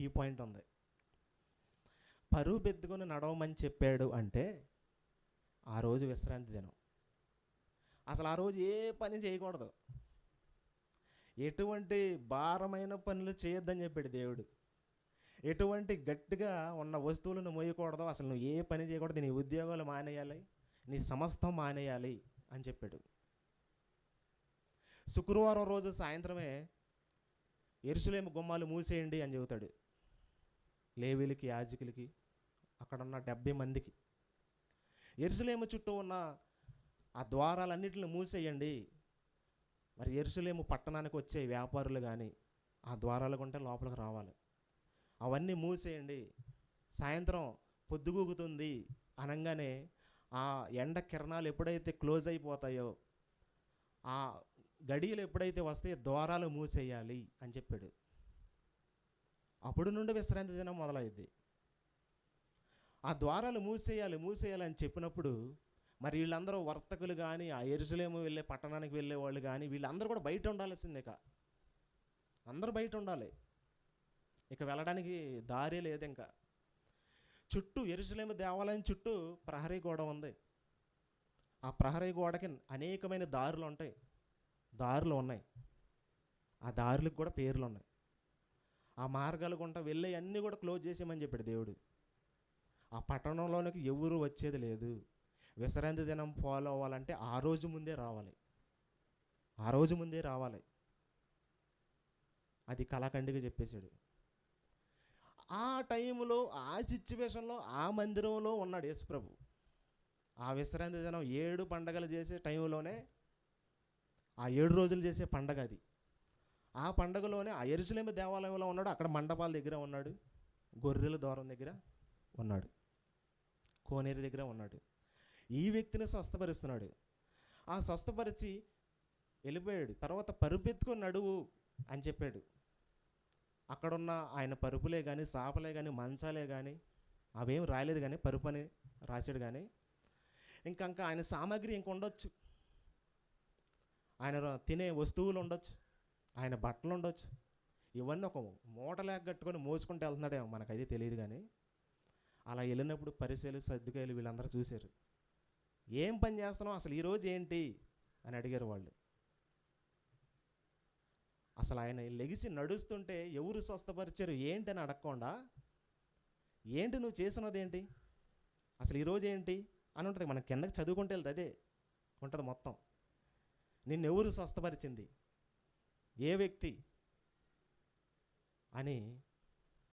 ఈ పాయింట్ ఉంది. పరుపెత్తుకొని నడవమని చెప్పాడు అంటే ఆ రోజు విశ్రాంతి దినం. అసలు ఆ రోజు ఏ పని చేయకూడదు, ఎటువంటి భారమైన పనులు చేయొద్దని చెప్పాడు దేవుడు. ఎటువంటి గట్టిగా ఉన్న వస్తువులను మోయకూడదు, అసలు నువ్వు ఏ పని చేయకూడదు, నీ ఉద్యోగాలు మానేయాలి, నీ సమస్తం మానేయాలి అని చెప్పాడు. శుక్రవారం రోజు సాయంత్రమే యెరూషలేము గుమ్మాలు మూసేయండి అని చెబుతాడు లేవీలకి, యాజకులకి, అక్కడున్న 70 మందికి. యెరూషలేము చుట్టూ ఉన్న ఆ ద్వారాలన్నిటిని మూసేయండి. మరి యెరూషలేము పట్టణానికి వచ్చే వ్యాపారులు కానీ ఆ ద్వారాలు గుంటే లోపలికి రావాలి, అవన్నీ మూసేయండి. సాయంత్రం పొద్దుగూకుతుంది అనగానే ఆ ఎండ కిరణాలు ఎప్పుడైతే క్లోజ్ అయిపోతాయో, ఆ గడియలు ఎప్పుడైతే వస్తాయో ద్వారాలు మూసేయాలి అని చెప్పాడు. అప్పుడు నుండి విశ్రాంతి దినం మొదలైంది. ఆ ద్వారాలు మూసేయాలి అని చెప్పినప్పుడు మరి వీళ్ళందరూ వర్తకులు కానీ, ఆ యెరూషలేము వెళ్ళే పట్టణానికి వెళ్ళే వాళ్ళు కానీ వీళ్ళందరూ కూడా బయట ఉండాల్సిందే. అందరూ బయట ఉండాలి, ఇక వెళ్ళడానికి దారి లేదు. ఇంకా చుట్టూ యెరూషలేము దేవాలయం చుట్టూ ప్రహరీ గోడ ఉంది. ఆ ప్రహరీ గోడకి అనేకమైన దారులు ఉన్నాయి. ఆ దారులకు కూడా పేర్లు ఉన్నాయి. ఆ మార్గాలు గుంట వెళ్ళే అన్నీ కూడా క్లోజ్ చేసేయమని చెప్పాడు దేవుడు. ఆ పట్టణంలోనికి ఎవరు వచ్చేది లేదు. విశ్రాంతి దినం ఫాలో అవ్వాలంటే ఆ రోజు ముందే రావాలి. అది కళాఖండిగా చెప్పేశాడు. ఆ టైంలో, ఆ సిచ్యువేషన్లో, ఆ మందిరంలో ఉన్నాడు యేసుప్రభు. ఆ విశ్రాంతి దినం 7 పండగలు చేసే టైంలోనే, ఆ 7 రోజులు చేసే పండగ అది. ఆ పండగలోనే ఆ యెరూషలేము దేవాలయంలో ఉన్నాడు, అక్కడ మండపాల దగ్గర ఉన్నాడు, గొర్రెల ద్వారం దగ్గర ఉన్నాడు, కోనేరు దగ్గర ఉన్నాడు. ఈ వ్యక్తిని స్వస్థపరుస్తున్నాడు. ఆ స్వస్థపరిచి వెళ్ళిపోయాడు. తర్వాత పరుపెత్తుకొని నడువు అని చెప్పాడు. అక్కడున్న ఆయన పరుపులే కానీ, సాపలే కానీ, మంచాలే కానీ అవేం రాయలేదు, కానీ పరుపు అని రాశాడు. కానీ ఇంకా ఆయన సామాగ్రి ఇంక ఉండొచ్చు, ఆయన తినే వస్తువులు ఉండొచ్చు, ఆయన బట్టలు ఉండొచ్చు. ఇవన్నీ ఒక మూటలేక కట్టుకొని మోసుకుంటూ వెళ్తున్నాడేమో, మనకైతే తెలియదు. కానీ అలా వెళ్ళినప్పుడు పరిసయ్యులు, సద్దుకాయలు వీళ్ళందరూ చూశారు. ఏం పని చేస్తున్నావు, అసలు ఈరోజు ఏంటి అని అడిగారు వాళ్ళు. అసలు ఆయన లెగిసి నడుస్తుంటే ఎవరు స్వస్థపరిచారు ఏంటి అని అడగకుండా, ఏంటి నువ్వు చేసినది ఏంటి, అసలు ఈరోజు ఏంటి అని ఉంటుంది. మనం కిందకి చదువుకుంటే వెళ్తే అదే ఉంటుంది మొత్తం. నిన్నెవరు స్వస్థపరిచింది, ఏ వ్యక్తి అని